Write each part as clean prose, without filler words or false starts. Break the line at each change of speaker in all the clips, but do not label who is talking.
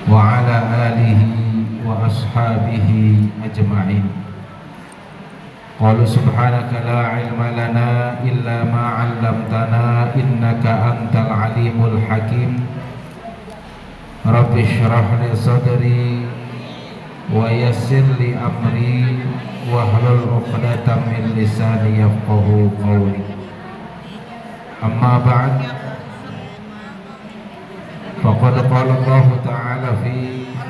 وعلى آله وأصحابه أجمعين. قالوا سبحانك لا علم لنا إلا ما علمتنا إنك أنت العليم الحكيم. رب اشرح لي صدري ويسر لي أمري واحلل عقدة من لساني يفقهوا قولي. أما بعد، فقد قال الله تعالى في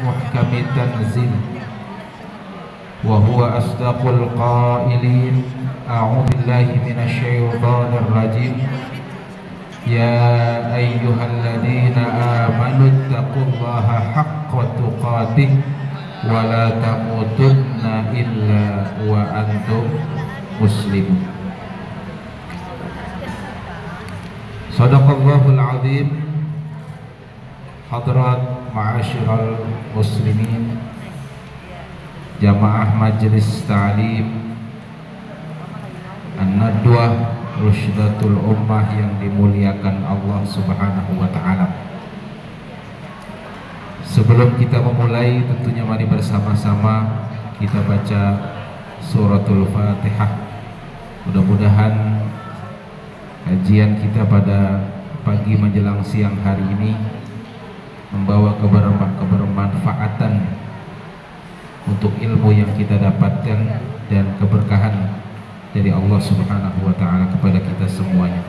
محكم التنزيل وهو أصدق القائلين: أعوذ بالله من الشيطان الرجيم. يا أيها الذين آمنوا اتقوا الله حق تقاته ولا تموتن إلا وأنتم مسلمون. Sadaqallahul azim. Hadrat ma'asyiral muslimin, jamaah Majelis Ta'lim An-Nadwah Rushdatul Ummah yang dimuliakan Allah Subhanahu wa taala. Sebelum kita memulai, tentunya mari bersama-sama kita baca suratul Fatihah. Mudah-mudahan kajian kita pada pagi menjelang siang hari ini membawa kebermanfaatan untuk ilmu yang kita dapatkan dan keberkahan dari Allah Subhanahu wa taala kepada kita semuanya.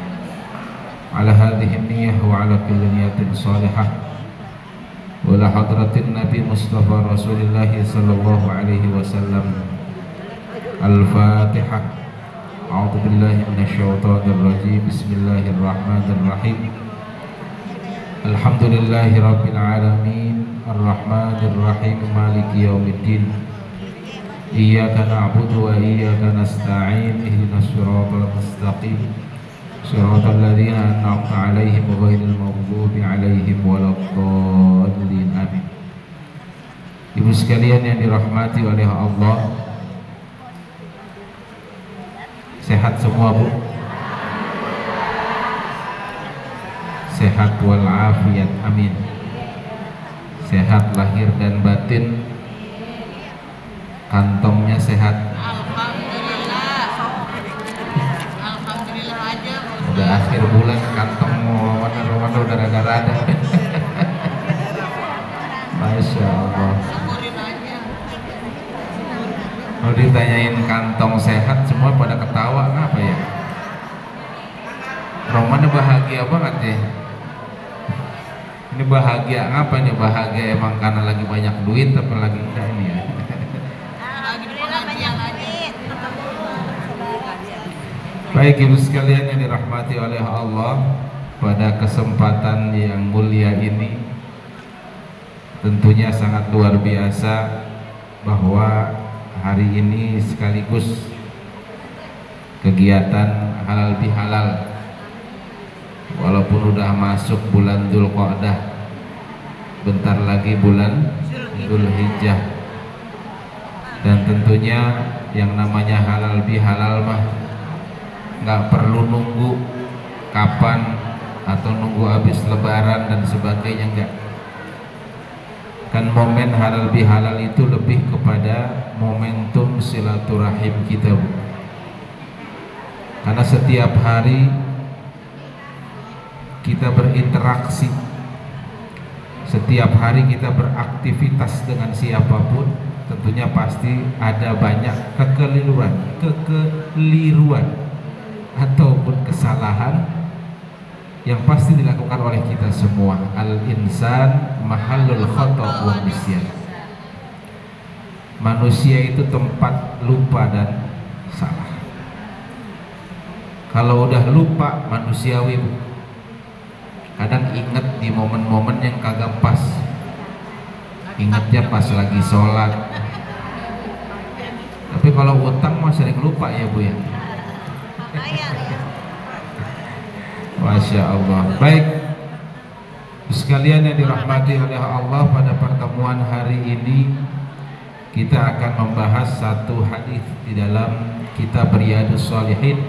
Ala hadhihi niyyah wa ala kulli niyatin salihah wa la hadratin Nabi Mustafa Rasulullah sallallahu alaihi wasallam. Al-Fatihah. A'udzu billahi minasyaitonir rajim. Bismillahirrahmanirrahim. Alhamdulillahi rabbil alamin, arrahmanir rahim, maliki yaumiddin. Iyyaka na'budu wa iyyaka nasta'in, ihdinas siratal mustaqim, siratal ladzina an'amta 'alaihim ghairil maghdubi 'alaihim waladdallin. Amin. Ibu sekalian yang dirahmati oleh Allah, sehat semua, Bu? Sehat walafiat, amin. Sehat lahir dan batin, kantongnya sehat.
Alhamdulillah. Alhamdulillah aja.
Udah akhir bulan kantong mana udah rada-rada. Masya Allah.
Syukurin aja.
Kalau ditanyain kantong sehat, semua pada ketawa. Kenapa ya? Roman bahagia banget ya. Ini bahagia apa nih? Bahagia emang karena lagi banyak duit apa lagi enggak ini ya?
Alhamdulillah banyak duit.
Baik ibu sekalian yang dirahmati oleh Allah, pada kesempatan yang mulia ini tentunya sangat luar biasa bahwa hari ini sekaligus kegiatan halal bihalal. Walaupun udah masuk bulan Dzulqa'dah, bentar lagi bulan Dzulhijjah, dan tentunya yang namanya halal bihalal mah nggak perlu nunggu kapan atau nunggu habis lebaran dan sebagainya, enggak. Kan momen halal bihalal itu lebih kepada momentum silaturahim kita, Bu. Karena setiap hari kita berinteraksi, setiap hari kita beraktivitas dengan siapapun, tentunya pasti ada banyak kekeliruan ataupun kesalahan yang pasti dilakukan oleh kita semua. Al-insan mahallul khata' wa nisyan. Manusia itu tempat lupa dan salah. Kalau udah lupa manusiawi, kadang inget di momen-momen yang kagak pas. Ingatnya pas lagi sholat. Tapi kalau utang mah sering lupa ya, Bu ya. Masya Allah. Baik, sekalian yang dirahmati oleh Allah, pada pertemuan hari ini kita akan membahas satu hadis di dalam kitab Riyadhus Shalihin,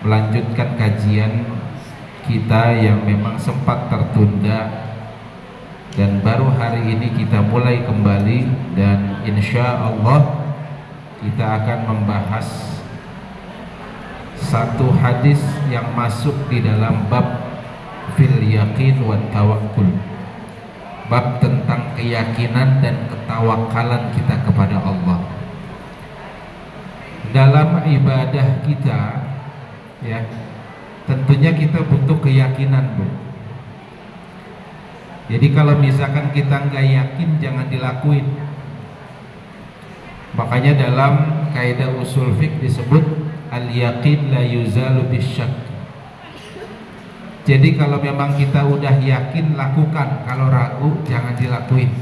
melanjutkan kajian kita yang memang sempat tertunda dan baru hari ini kita mulai kembali, dan insya Allah kita akan membahas satu hadis yang masuk di dalam bab fil yaqin wa tawakkul, bab tentang keyakinan dan ketawakalan kita kepada Allah dalam ibadah kita. Ya, tentunya kita butuh keyakinan, Bu. Jadi kalau misalkan kita nggak yakin, jangan dilakuin. Makanya dalam kaidah usul fiqh disebut al-yaqin la yuzalu bisyak. Jadi kalau memang kita udah yakin, lakukan. Kalau ragu, jangan dilakuin.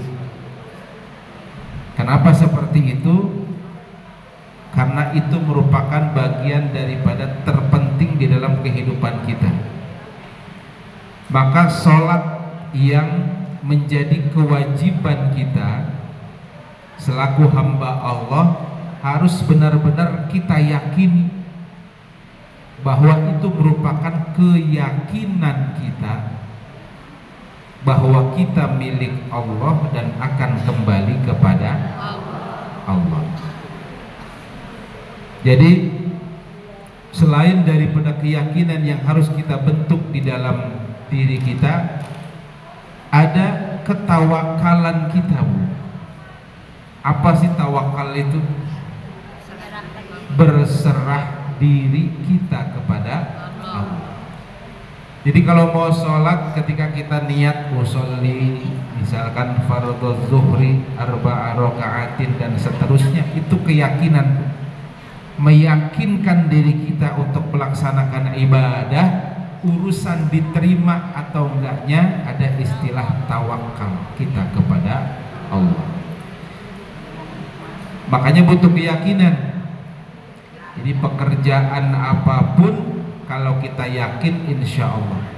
Kenapa seperti itu? Karena itu merupakan bagian daripada terpenting di dalam kehidupan kita. Maka sholat yang menjadi kewajiban kita selaku hamba Allah harus benar-benar kita yakini bahwa itu merupakan keyakinan kita bahwa kita milik Allah dan akan kembali kepada Allah. Jadi selain daripada keyakinan yang harus kita bentuk di dalam diri kita, ada ketawakalan kita, Bu. Apa sih tawakal itu? Berserah diri kita kepada Allah. Jadi kalau mau sholat, ketika kita niat usolli, misalkan fardhu zuhri arba'a raka'atin dan seterusnya, itu keyakinan, meyakinkan diri kita untuk melaksanakan ibadah. Urusan diterima atau enggaknya ada istilah tawakal kita kepada Allah. Makanya butuh keyakinan. Jadi pekerjaan apapun kalau kita yakin, insya Allah.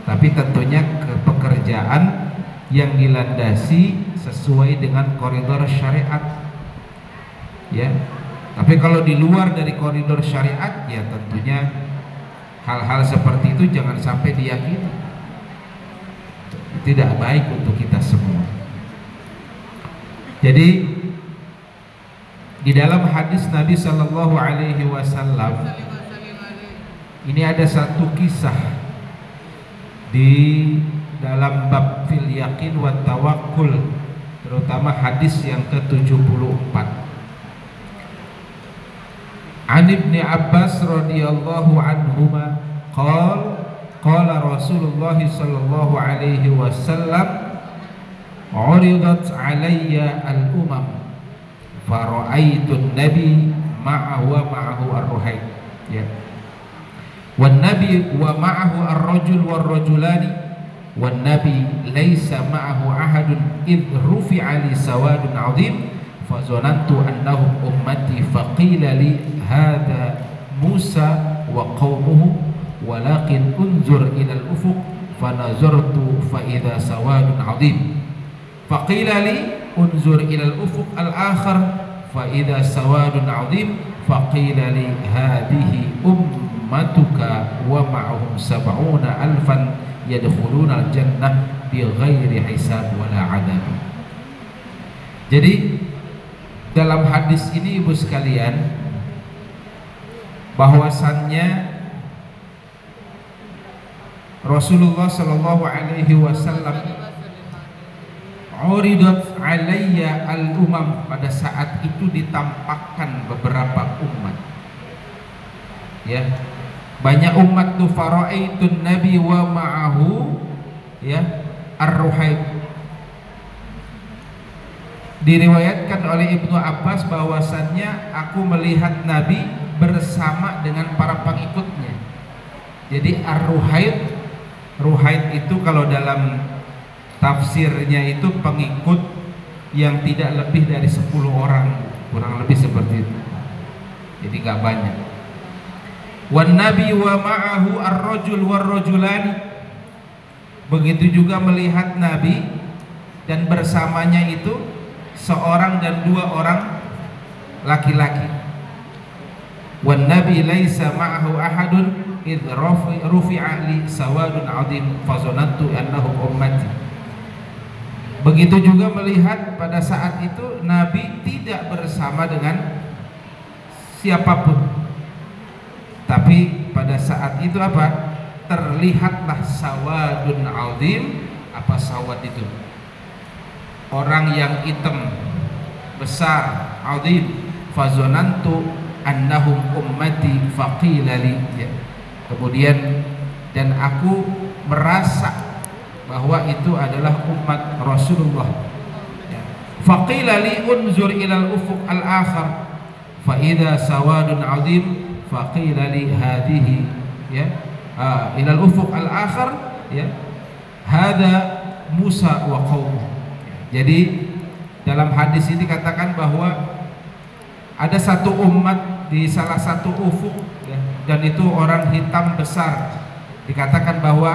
Tapi tentunya pekerjaan yang dilandasi sesuai dengan koridor syariat. Ya. Tapi kalau di luar dari koridor syariat, ya tentunya hal-hal seperti itu jangan sampai diyakini. Tidak baik untuk kita semua. Jadi di dalam hadis Nabi Shallallahu Alaihi Wasallam ini ada satu kisah di dalam bab fil yakin wa tawakkul, terutama hadis yang ke-74. An Ibni Abbas radhiyallahu anhuma qala Rasulullah sallallahu alaihi wasallam uridat alayya al-umam fara'aitu an-nabi ma'ahu ar-ruhayt, ya, wan nabi wa ma'ahu ar-rajul war-rajulani wan nabi laysa ma'ahu ahadun idh rufi'a li sawadun 'azim fazanantu annahum ummati faqila li hadha Musa wa qaumuhu walakin unzur ila al-ufuq fanazartu fa idza sawadun 'azim faqila li unzur ila al-ufuq al-akhar fa idza sawadun 'azim faqila li hadhihi ummatuka wa ma'ahum 70,000 yadkhuluna al-jannah bighairi hisab wala 'adab. Jadi dalam hadis ini, ibu sekalian, bahwasannya Rasulullah Shallallahu Alaihi Wasallam uridat alayya al-umam, pada saat itu ditampakkan beberapa umat, ya, banyak umat tuh. Fara'aitun nabi wa ma'ahu, ya, ar-ruhayt. Diriwayatkan oleh Ibnu Abbas bahwasannya aku melihat Nabi bersama dengan para pengikutnya. Jadi ar-ruhayt, ruhayt itu kalau dalam tafsirnya itu pengikut yang tidak lebih dari 10 orang, kurang lebih seperti itu. Jadi gak banyak. Wan nabi wa ma'ahu ar-rajul war-rajulani. Begitu juga melihat Nabi dan bersamanya itu seorang dan 2 orang laki-laki. Wan nabi laisa ma'ahu ahadun idh rufi'a li sawadun 'azim fazanantu annahum ummati. Begitu juga melihat pada saat itu Nabi tidak bersama dengan siapapun, tapi pada saat itu apa? Terlihatlah sawadun azim. Apa sawad itu? Orang yang hitam besar, azim. Fazonantu annahum ummati faqila li, ya. Kemudian dan aku merasa bahwa itu adalah umat Rasulullah, ya. Faqila li unzur ilal ufuq al-akhar fa idza sawadun azim faqila li hadhihi, ya, ilal ufuq al-akhar, ya, hada Musa wa qaumuh. Jadi dalam hadis ini dikatakan bahwa ada satu umat di salah satu ufuk, ya, dan itu orang hitam besar. Dikatakan bahwa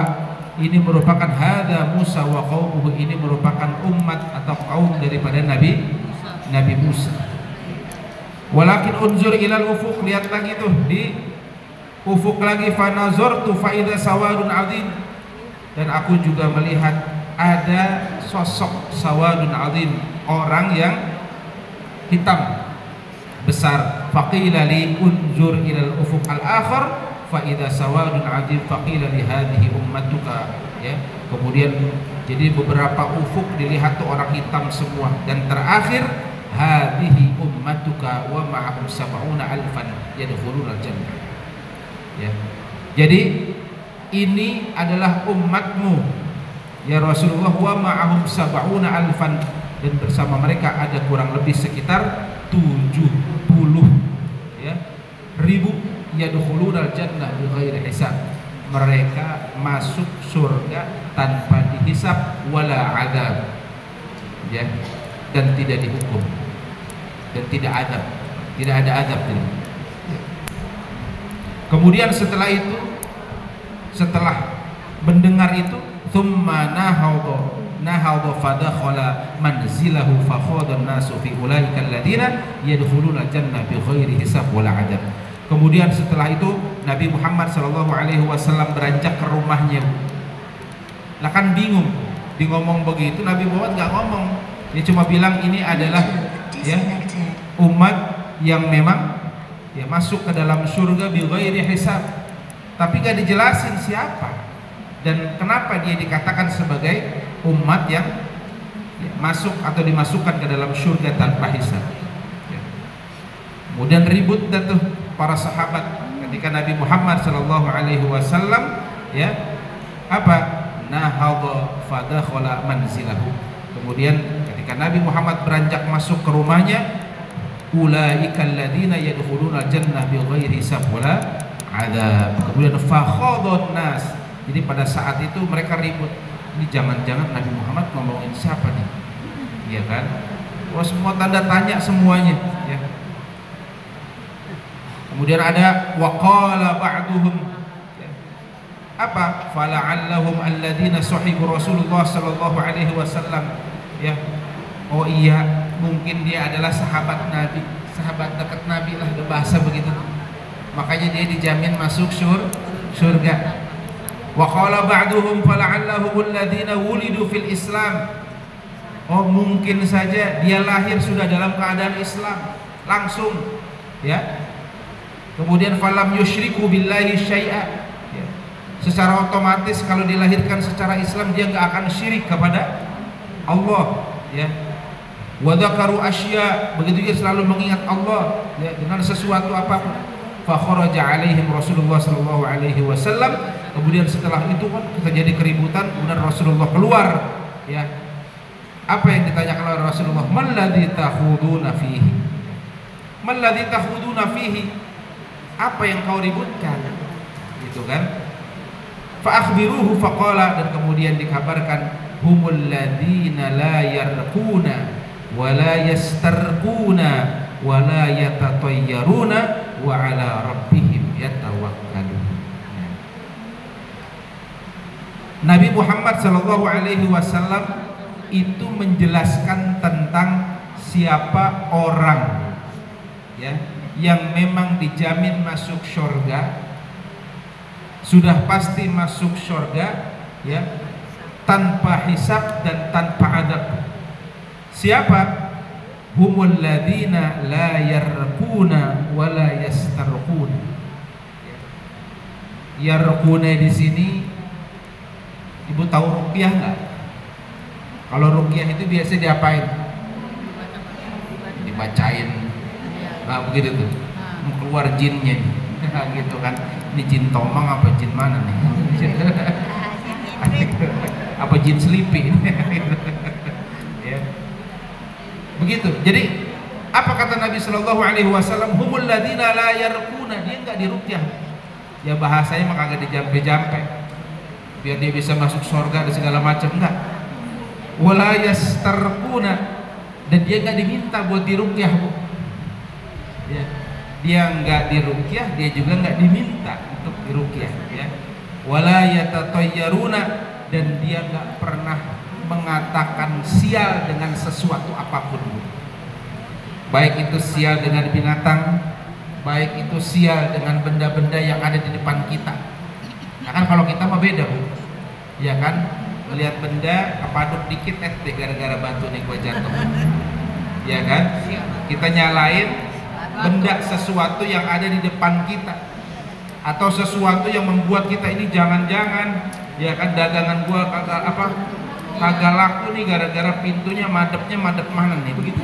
ini merupakan hada Musa wa qaumuhu, ini merupakan umat atau kaum daripada Nabi Musa. Walakin unzur ilal ufuq, lihat lagi tuh di ufuk lagi, fa nazartu fa idza sawadun azim, dan aku juga melihat ada sosok sawadun azim, orang yang hitam besar. Faqila li unzur ilal ufuq al-akhar fa idza sawadun azim faqila li hadhihi ummatuka, ya. Kemudian jadi beberapa ufuk dilihat tuh orang hitam semua, dan terakhir hadhihi ummatuka wa ma'ahum sab'una alfan yadkhuluna al-jannah, ya. Jadi ini adalah umatmu ya Rasulullah, wa ma'ahum sab'una alfan, dan bersama mereka ada kurang lebih sekitar 70, ya, ribu, yadkhulunal jannah bighairi hisab, mereka masuk surga tanpa dihisab wala adab, ya, dan tidak dihukum dan tidak ada adab. Kemudian setelah itu, setelah mendengar itu, thumma nahadha fadakhala manzilahu fakhadha an-nasu fi ulaika alladziina yadkhuluna al-jannah bighairi hisab wala adab. Kemudian setelah itu Nabi Muhammad SAW beranjak ke rumahnya. Lah kan bingung, di ngomong begitu Nabi Muhammad nggak ngomong, dia cuma bilang ini adalah, ya, umat yang memang, ya, masuk ke dalam surga bighairi hisab, tapi nggak dijelasin siapa dan kenapa dia dikatakan sebagai umat yang, ya, masuk atau dimasukkan ke dalam surga tanpa hisab, ya. Kemudian ribut dah tuh para sahabat ketika Nabi Muhammad SAW, ya, apa, nahadha fadakhala manzilahu. Kemudian ketika Nabi Muhammad beranjak masuk ke rumahnya, ulaikal ladzina yadkhuluna jannah bighairi hisab wala adzab. Kemudian fakhadhan nas. Jadi pada saat itu mereka ribut, ini jangan-jangan Nabi Muhammad ngomongin siapa nih? Iya kan? Wah, semua tanda tanya semuanya, ya. Kemudian ada waqala ba'duhum, ya, apa? Fala'allahum alladzina sahibu Rasulullah sallallahu alaihi wasallam, ya. Oh iya, mungkin dia adalah sahabat Nabi, sahabat dekat Nabi lah, bahasa begitu. Makanya dia dijamin masuk surga. Wa qala ba'duhum fala'allahum alladzina wulidu fil Islam. Oh, mungkin saja dia lahir sudah dalam keadaan Islam langsung, ya. Kemudian falam yusyriku billahi syai'a, ya. Secara otomatis kalau dilahirkan secara Islam dia nggak akan syirik kepada Allah, ya. Wa dzakaru asya, begitu dia selalu mengingat Allah, ya, dengan sesuatu apapun. Fa kharaja alaihim Rasulullah sallallahu alaihi wasallam. Kemudian setelah itu kan terjadi keributan, kemudian Rasulullah keluar, ya. Apa yang ditanyakan oleh Rasulullah? Man ladzi takhuduna fihi? Man ladzi takhuduna fihi? Apa yang kau ributkan? Gitu kan? Fa akhbiruhu faqala, dan kemudian dikabarkan humul ladzina la yarquna wa la yastarquna wa la yatatayyaruna wa ala rabbihim yatawakkalun. Nabi Muhammad SAW itu menjelaskan tentang siapa orang, ya, yang memang dijamin masuk surga, sudah pasti masuk surga, ya, tanpa hisab dan tanpa adab. Siapa? Humul ladzina la yarquna wa la yastarqun. Yarquna di sini, Ibu tahu ruqyah enggak? Kalau ruqyah itu biasa diapain? Dibacain. Nah, begitu tuh. Keluar jinnya gitu kan. Ini jin tomang apa jin mana nih? Apa jin selipi? Ya. Begitu. Jadi apa kata Nabi Shallallahu Alaihi Wasallam? Humul ladzina la yarquna. Dia enggak diruqyah. Ya bahasanya mah kagak dijampe-jampe biar dia bisa masuk surga dan segala macam, enggak. Wala yastarquna, dan dia enggak diminta buat diruqyah, Bu. Ya. Dia enggak diruqyah, dia juga enggak diminta untuk diruqyah, ya. Wala yatatayyaruna, dan dia enggak pernah mengatakan sial dengan sesuatu apapun, Bu. Baik itu sial dengan binatang, baik itu sial dengan benda-benda yang ada di depan kita. Nah kan kalau kita mah beda, Bu. Ya kan, melihat benda kepaduk dikit gara-gara batu nih gua jatuh. Ya kan? Kita nyalain benda sesuatu yang ada di depan kita, atau sesuatu yang membuat kita ini jangan-jangan, ya kan, dagangan gua kagak laku nih gara-gara pintunya madepnya madep mana nih, begitu.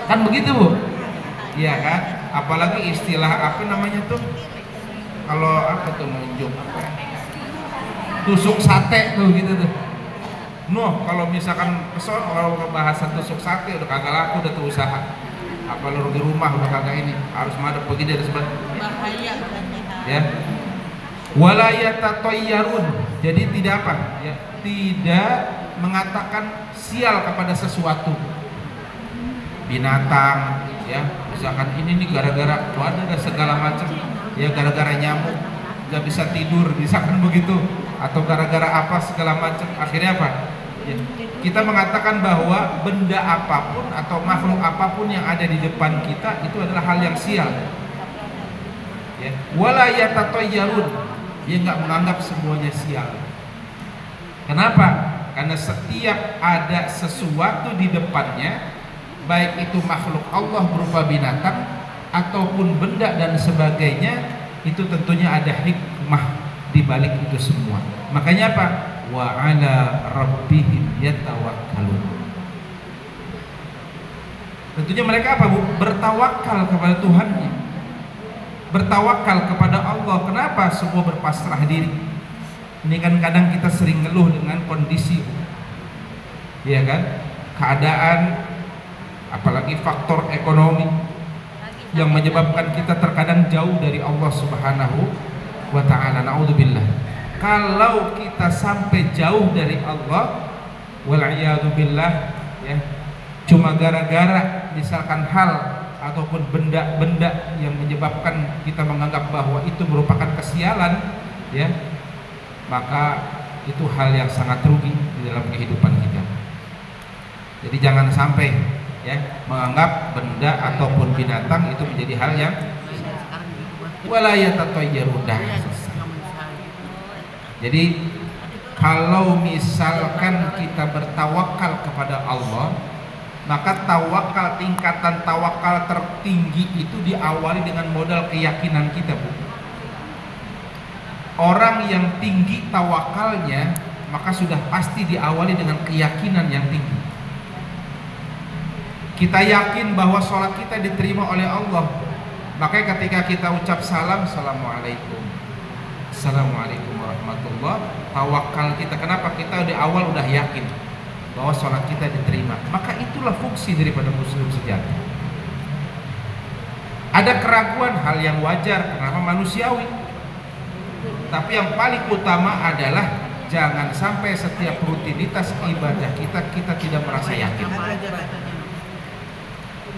Kan begitu, Bu. Iya kan? Apalagi istilah apa namanya tuh? Kalau apa tuh nunjuk apa? Tusuk sate tuh gitu tuh. Noh, kalau misalkan kalau bahasa tusuk sate udah kagak laku, udah tuh usaha. Apa lu di rumah udah kagak ini, harus madep begini dan sebagainya.
Bahaya.
Ya. Wala yatatayyarun. Jadi tidak apa? Ya, tidak mengatakan sial kepada sesuatu. Binatang, ya, misalkan ini nih gara-gara ada segala macam, ya gara-gara nyamuk nggak bisa tidur, misalkan begitu, atau gara-gara apa segala macam, akhirnya apa? Ya, kita mengatakan bahwa benda apapun atau makhluk apapun yang ada di depan kita itu adalah hal yang sial. Ya, wala yatatayyarun, dia nggak menganggap semuanya sial. Kenapa? Karena setiap ada sesuatu di depannya, baik itu makhluk Allah berupa binatang ataupun benda dan sebagainya, itu tentunya ada hikmah di balik itu semua. Makanya apa? Wa ala rabbihim yatawakkalun. Tentunya mereka apa, Bu? Bertawakal kepada Tuhannya, bertawakal kepada Allah. Kenapa? Semua berpasrah diri. Ini kan kadang kita sering ngeluh dengan kondisi, ya kan, keadaan, apalagi faktor ekonomi yang menyebabkan kita terkadang jauh dari Allah Subhanahu wa ta'ala. Na'udzubillah. Kalau kita sampai jauh dari Allah, wal'iyadzubillah, ya, cuma gara-gara misalkan hal ataupun benda-benda yang menyebabkan kita menganggap bahwa itu merupakan kesialan, ya, maka itu hal yang sangat rugi di dalam kehidupan kita. Jadi jangan sampai, ya, menganggap benda ataupun binatang itu menjadi hal yang wala yatatayyarun. Jadi kalau misalkan kita bertawakal kepada Allah, maka tawakal, tingkatan tawakal tertinggi itu diawali dengan modal keyakinan kita, Bu. Orang yang tinggi tawakalnya, maka sudah pasti diawali dengan keyakinan yang tinggi. Kita yakin bahwa sholat kita diterima oleh Allah, makanya ketika kita ucap salam, assalamualaikum, assalamualaikum warahmatullah, tawakal kita. Kenapa? Kita di awal udah yakin bahwa sholat kita diterima. Maka itulah fungsi daripada muslim sejati. Ada keraguan, hal yang wajar, kenapa, manusiawi. Tapi yang paling utama adalah jangan sampai setiap rutinitas ibadah kita tidak merasa yakin.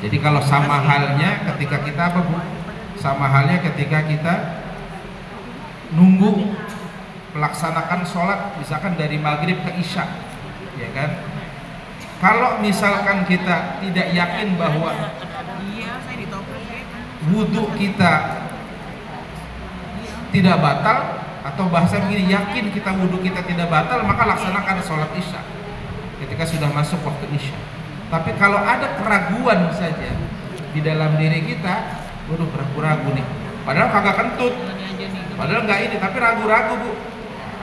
Jadi kalau sama halnya ketika kita apa, Bu? Sama halnya ketika kita nunggu melaksanakan sholat, misalkan dari maghrib ke isya, ya kan? Kalau misalkan kita tidak yakin bahwa wudhu kita tidak batal, atau bahasa begini, yakin kita wudhu kita tidak batal, maka laksanakan sholat isya ketika sudah masuk waktu isya. Tapi kalau ada keraguan saja di dalam diri kita, waduh ragu-ragu nih. Padahal kagak kentut, padahal nggak ini, tapi ragu-ragu bu.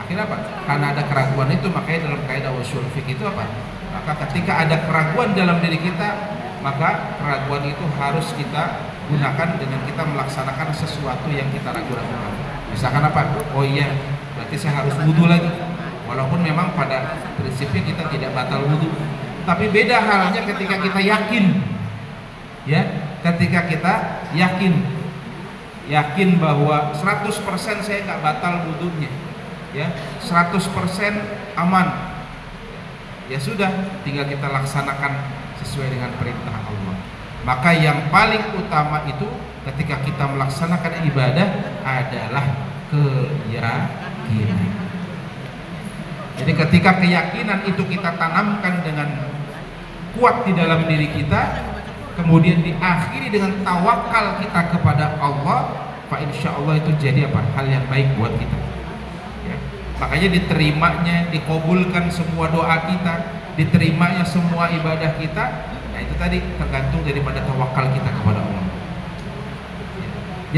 Akhirnya apa? Karena ada keraguan itu, makanya dalam kaidah ushul fiqh itu apa? Maka ketika ada keraguan dalam diri kita, maka keraguan itu harus kita gunakan dengan kita melaksanakan sesuatu yang kita ragu-ragukan. Misalkan apa? Oh iya, berarti saya harus wudhu lagi. Walaupun memang pada prinsipnya kita tidak batal wudhu, tapi beda halnya ketika kita yakin, ya, ketika kita yakin bahwa 100% saya nggak batal wudhunya, ya, 100% aman, ya sudah, tinggal kita laksanakan sesuai dengan perintah Allah. Maka yang paling utama itu ketika kita melaksanakan ibadah adalah keyakinan. Jadi ketika keyakinan itu kita tanamkan dengan kuat di dalam diri kita, kemudian diakhiri dengan tawakal kita kepada Allah, fa insya Allah itu jadi apa? Hal yang baik buat kita. Ya. Makanya diterimanya, dikabulkan semua doa kita, diterimanya semua ibadah kita. Nah itu tadi tergantung daripada tawakal kita kepada Allah. Ya.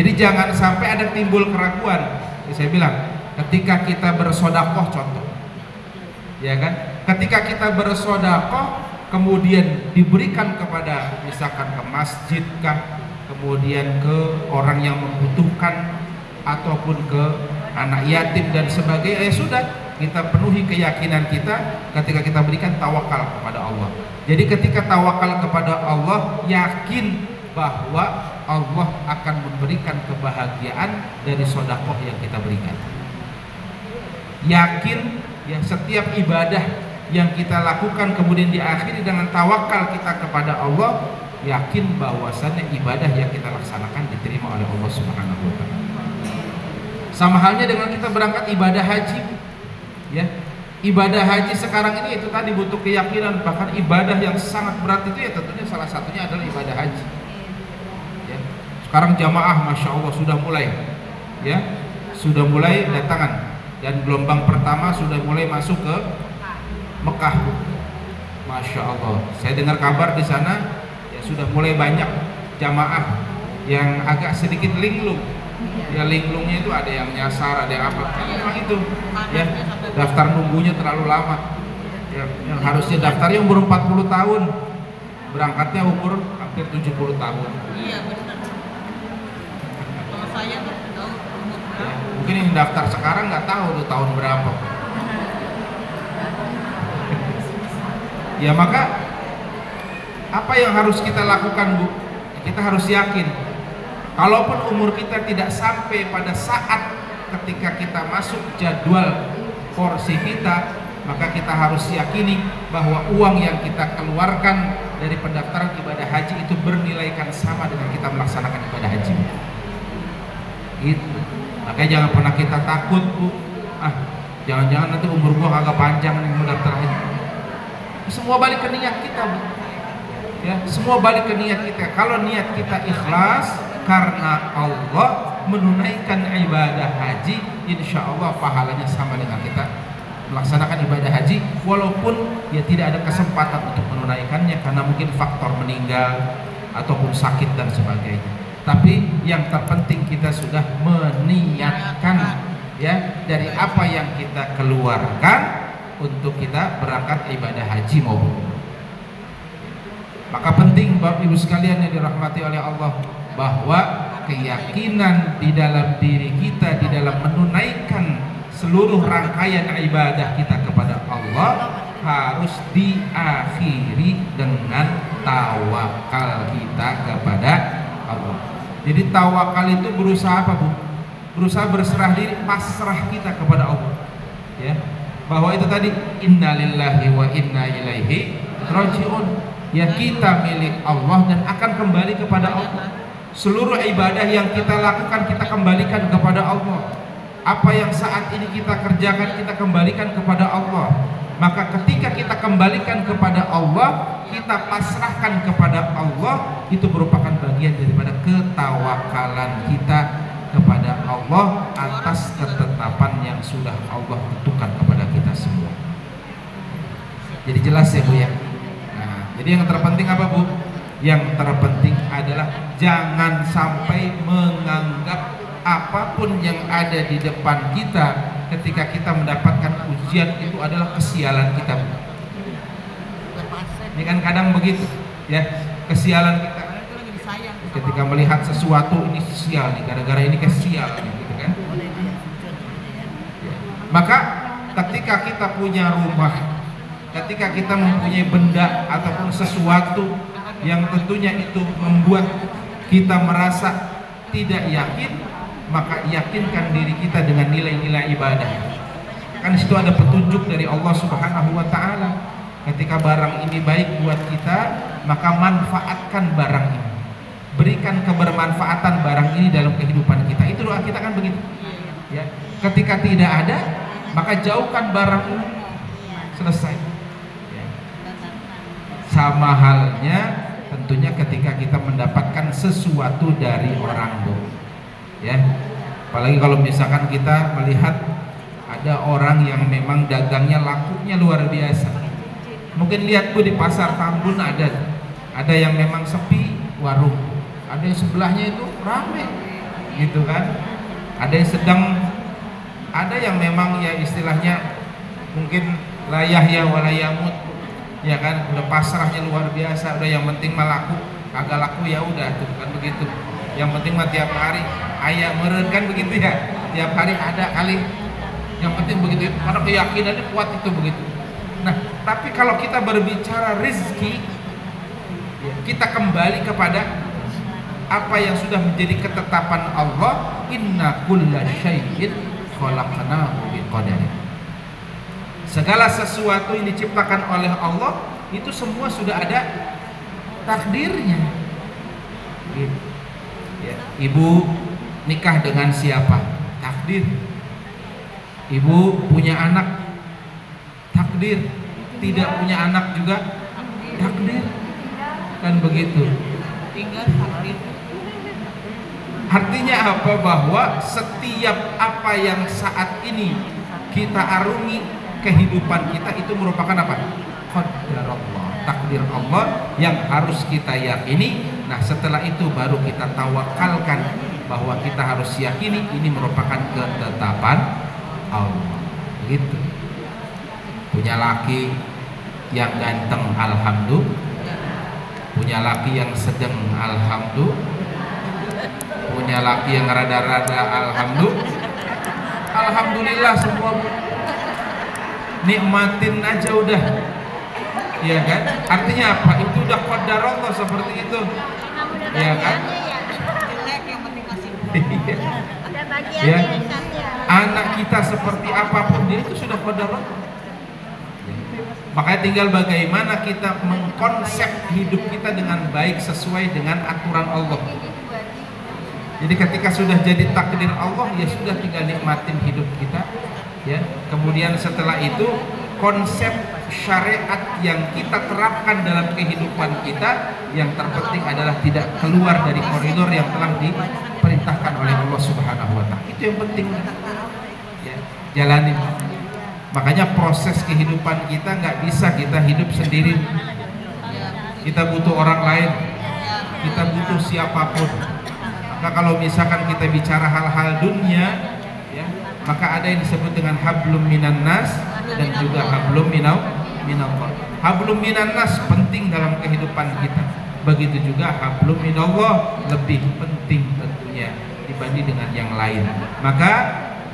Jadi jangan sampai ada timbul keraguan. Ya, saya bilang, ketika kita bersodakoh contoh, ya kan? Ketika kita bersodakoh, kemudian diberikan kepada misalkan ke masjid kah, kemudian ke orang yang membutuhkan, ataupun ke anak yatim dan sebagainya, ya sudah, kita penuhi keyakinan kita ketika kita berikan tawakal kepada Allah. Jadi ketika tawakal kepada Allah, yakin bahwa Allah akan memberikan kebahagiaan dari sodakoh yang kita berikan. Yakin ya, setiap ibadah yang kita lakukan kemudian diakhiri dengan tawakal kita kepada Allah, yakin bahwasannya ibadah yang kita laksanakan diterima oleh Allah Subhanahu wa taala. Sama halnya dengan kita berangkat ibadah haji, ya. Ibadah haji sekarang ini itu tadi butuh keyakinan, bahkan ibadah yang sangat berat itu ya tentunya salah satunya adalah ibadah haji. Ya. Sekarang jamaah masya Allah sudah mulai, ya, sudah mulai datangan, dan gelombang pertama sudah mulai masuk ke Mekah, masya Allah. Saya dengar kabar di sana ya sudah mulai banyak jamaah yang agak sedikit linglung. Ya linglungnya itu ada yang nyasar, ada yang apa? Memang itu, ya daftar nunggunya terlalu lama. Ya, yang harusnya daftarnya umur 40 tahun, berangkatnya umur hampir 70 tahun.
Iya benar. Kalau saya tuh tahu umur
Ya,
berapa?
mungkin yang daftar sekarang nggak tahu tuh tahun berapa. Ya maka apa yang harus kita lakukan, Bu? Kita harus yakin. Kalaupun umur kita tidak sampai pada saat ketika kita masuk jadwal porsi kita, maka kita harus yakini bahwa uang yang kita keluarkan dari pendaftaran ibadah haji itu bernilaikan sama dengan kita melaksanakan ibadah haji. Gitu. Makanya jangan pernah kita takut, Bu. Jangan-jangan nanti umur gua kagak panjang nih mau daftar haji. Semua balik ke niat kita, Bu. Ya, semua balik ke niat kita. Kalau niat kita ikhlas karena Allah, menunaikan ibadah haji, insya Allah pahalanya sama dengan kita melaksanakan ibadah haji, walaupun ya tidak ada kesempatan untuk menunaikannya karena mungkin faktor meninggal ataupun sakit dan sebagainya. Tapi yang terpenting kita sudah meniatkan, ya, dari apa yang kita keluarkan untuk kita berangkat ibadah haji maupun umrah. Maka penting Bapak Ibu sekalian yang dirahmati oleh Allah, bahwa keyakinan di dalam diri kita di dalam menunaikan seluruh rangkaian ibadah kita kepada Allah harus diakhiri dengan tawakal kita kepada Allah. Jadi tawakal itu berusaha apa, Bu? Berusaha berserah diri, pasrah kita kepada Allah, ya. Bahwa itu tadi innalillahi wa inna ilaihi rajiun. Ya, kita milik Allah dan akan kembali kepada Allah. Seluruh ibadah yang kita lakukan kita kembalikan kepada Allah. Apa yang saat ini kita kerjakan kita kembalikan kepada Allah. Maka ketika kita kembalikan kepada Allah, kita pasrahkan kepada Allah, itu merupakan bagian daripada ketawakalan kita kepada Allah atas ketetapan yang sudah Allah tentukan kepada kita semua. Jadi jelas ya, Bu, ya. Nah, Jadi yang terpenting apa, Bu? Yang terpenting adalah jangan sampai menganggap apapun yang ada di depan kita ketika kita mendapatkan ujian itu adalah kesialan kita, Bu. Ini kan kadang begitu, ya, kesialan kita. Ketika melihat sesuatu ini sial nih, gara-gara ini kesial nih, gitu kan? Maka ketika kita punya rumah, ketika kita mempunyai benda ataupun sesuatu yang tentunya itu membuat kita merasa tidak yakin, maka yakinkan diri kita dengan nilai-nilai ibadah. Kan di situ ada petunjuk dari Allah Subhanahu wa taala. Ketika barang ini baik buat kita, maka manfaatkan barang ini. Berikan kebermanfaatan barang ini dalam kehidupan kita. Itu doa kita kan begitu. Ya. Ketika tidak ada, maka jauhkan barang ini. Selesai. Ya. Sama halnya tentunya ketika kita mendapatkan sesuatu dari orang, Bu. Ya. Apalagi kalau misalkan kita melihat ada orang yang memang dagangnya lakunya luar biasa. Mungkin lihat, Bu, di pasar Tambun ada yang memang sepi warung, ada yang sebelahnya itu ramai, gitu kan? Ada yang sedang, ada yang memang ya istilahnya mungkin layah ya walayamut, ya kan? Udah pasrahnya luar biasa, udah yang penting mah laku, kagak laku ya udah, tuh kan begitu. Yang penting mah tiap hari ayah meren kan begitu ya, tiap hari ada kali. Yang penting begitu, karena keyakinannya kuat itu begitu. Nah, tapi kalau kita berbicara rezeki, kita kembali kepada apa yang sudah menjadi ketetapan Allah, inna kulla syai'in khalaqnahu biqadarin. Segala sesuatu yang diciptakan oleh Allah itu semua sudah ada takdirnya. Gitu. Ya. Ibu nikah dengan siapa? Takdir. Ibu punya anak, takdir. Tidak punya anak juga takdir. Kan begitu.
Tinggal takdir.
Artinya apa? Bahwa setiap apa yang saat ini kita arungi kehidupan kita itu merupakan apa? Qadarullah, takdir Allah yang harus kita yakini. Nah, setelah itu baru kita tawakalkan bahwa kita harus yakini ini merupakan ketetapan Allah. Begitu. Punya laki yang ganteng, alhamdulillah. Punya laki yang sedang, alhamdulillah. Punya laki yang rada-rada, alhamdulillah. Alhamdulillah semua. Nikmatin aja udah. Iya kan? Artinya apa? Itu udah qadar Allah seperti itu. Iya kan?
Jelek yang penting masih
Ya. Anak kita seperti apapun dia itu sudah qadar Allah. Makanya tinggal bagaimana kita mengkonsep hidup kita dengan baik sesuai dengan aturan Allah. Jadi ketika sudah jadi takdir Allah, ya sudah tinggal nikmatin hidup kita, ya. Kemudian setelah itu konsep syariat yang kita terapkan dalam kehidupan kita yang terpenting adalah tidak keluar dari koridor yang telah diperintahkan oleh Allah Subhanahu wa taala. Itu yang penting. Ya, jalani. Makanya proses kehidupan kita nggak bisa kita hidup sendiri. Kita butuh orang lain. Kita butuh siapapun. Maka kalau misalkan kita bicara hal-hal dunia, ya, maka ada yang disebut dengan hablum minan nas dan juga hablum minallah. Hablum minan nas penting dalam kehidupan kita. Begitu juga hablum minallah lebih penting tentunya dibanding dengan yang lain. Maka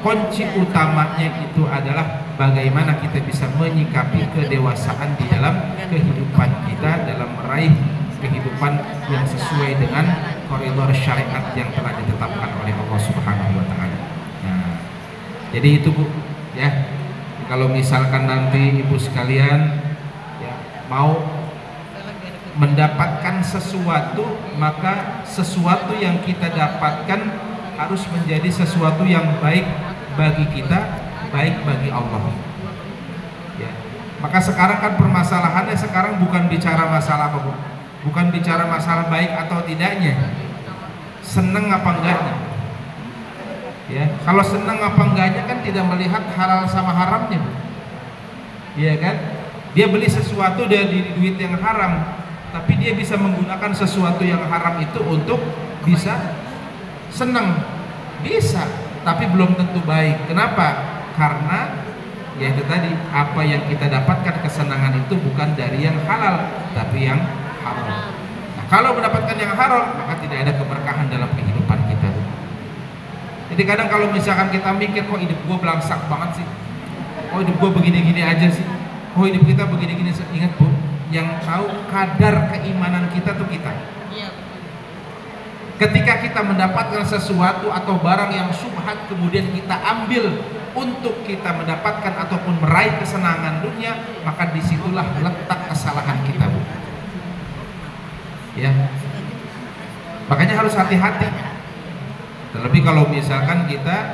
kunci utamanya itu adalah bagaimana kita bisa menyikapi kedewasaan di dalam kehidupan kita dalam meraih kehidupan yang sesuai dengan koridor syariat yang telah ditetapkan oleh Allah Subhanahu wa taala. Nah, jadi itu, Bu, ya. Kalau misalkan nanti Ibu sekalian ya, mau mendapatkan sesuatu, maka sesuatu yang kita dapatkan harus menjadi sesuatu yang baik bagi kita, baik bagi Allah. Ya. Maka sekarang kan permasalahannya sekarang bukan bicara masalah apa, Bu? Bukan bicara masalah baik atau tidaknya, seneng apa enggaknya. Ya, kalau seneng apa enggaknya kan tidak melihat halal sama haramnya, iya kan? Dia beli sesuatu dari duit yang haram, tapi dia bisa menggunakan sesuatu yang haram itu untuk bisa senang, bisa, tapi belum tentu baik. Kenapa? Karena ya itu tadi, apa yang kita dapatkan kesenangan itu bukan dari yang halal, tapi yang haram. Nah, kalau mendapatkan yang haram, maka tidak ada keberkahan dalam kehidupan kita. Jadi kadang kalau misalkan kita mikir, kok hidup gue belangsak banget sih, kok hidup gue begini-gini aja sih, kok hidup kita begini-gini, ingat Bu, yang tahu kadar keimanan kita tuh kita.
Iya.
Ketika kita mendapatkan sesuatu atau barang yang syubhat, kemudian kita ambil untuk kita mendapatkan ataupun meraih kesenangan dunia, maka disitulah letak kesalahan kita, Bu. Ya, makanya harus hati-hati. Terlebih kalau misalkan kita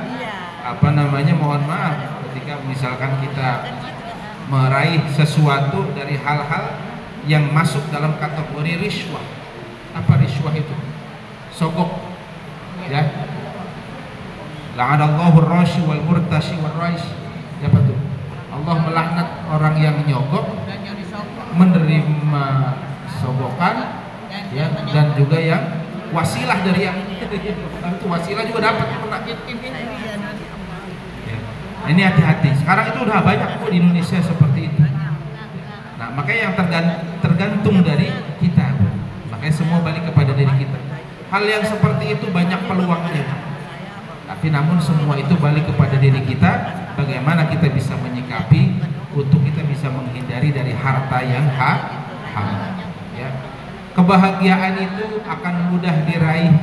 mohon maaf, ketika misalkan kita meraih sesuatu dari hal-hal yang masuk dalam kategori riswah. Apa riswah itu? Sogok, ya. La'anallahu ar-rashi wal murtashi wal rais. Apa tuh? Allah melaknat orang yang nyogok,
Dan yang disogok.
menerima sogokan, ya, dan juga yang wasilah dari yang itu wasilah juga dapat pernah. Ya. Ini hati-hati. Sekarang itu udah banyak kok di Indonesia seperti itu. Nah, makanya yang tergantung dari kita. Makanya semua balik kepada diri kita. Hal yang seperti itu banyak peluangnya. Tapi namun semua itu balik kepada diri kita. Bagaimana kita bisa menyikapi untuk kita bisa menghindari dari harta yang haram. Ya. Kebahagiaan itu akan mudah diraih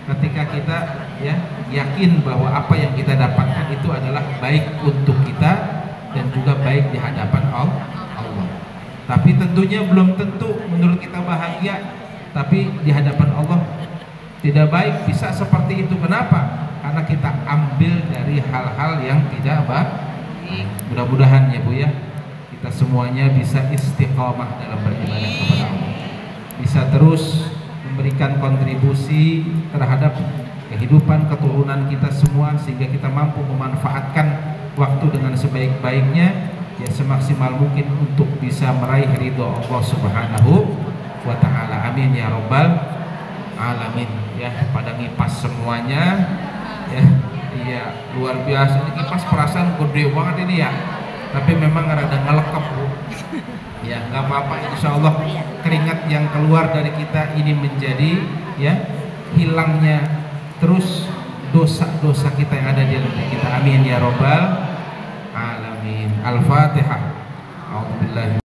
ketika kita ya yakin bahwa apa yang kita dapatkan itu adalah baik untuk kita dan juga baik di hadapan Allah. Tapi tentunya belum tentu menurut kita bahagia, tapi di hadapan Allah tidak baik. Bisa seperti itu. Kenapa? Karena kita ambil dari hal-hal yang tidak baik. Mudah-mudahan ya Bu ya, kita semuanya bisa istiqomah dalam beribadah kepada Allah, bisa terus memberikan kontribusi terhadap kehidupan keturunan kita semua, sehingga kita mampu memanfaatkan waktu dengan sebaik-baiknya, ya semaksimal mungkin untuk bisa meraih ridho Allah Subhanahu wa ta'ala. Amin ya rabbal alamin. Ya, pada ngipas semuanya ya. Iya, luar biasa ini kipas, perasaan gede banget ini ya. Tapi memang rada ngelekep Bu. Ya, nggak apa-apa, insya Allah keringat yang keluar dari kita ini menjadi ya hilangnya terus dosa-dosa kita yang ada di dalam kita. Amin ya rabbal alamin. Al-Fatihah. A'udzubillahi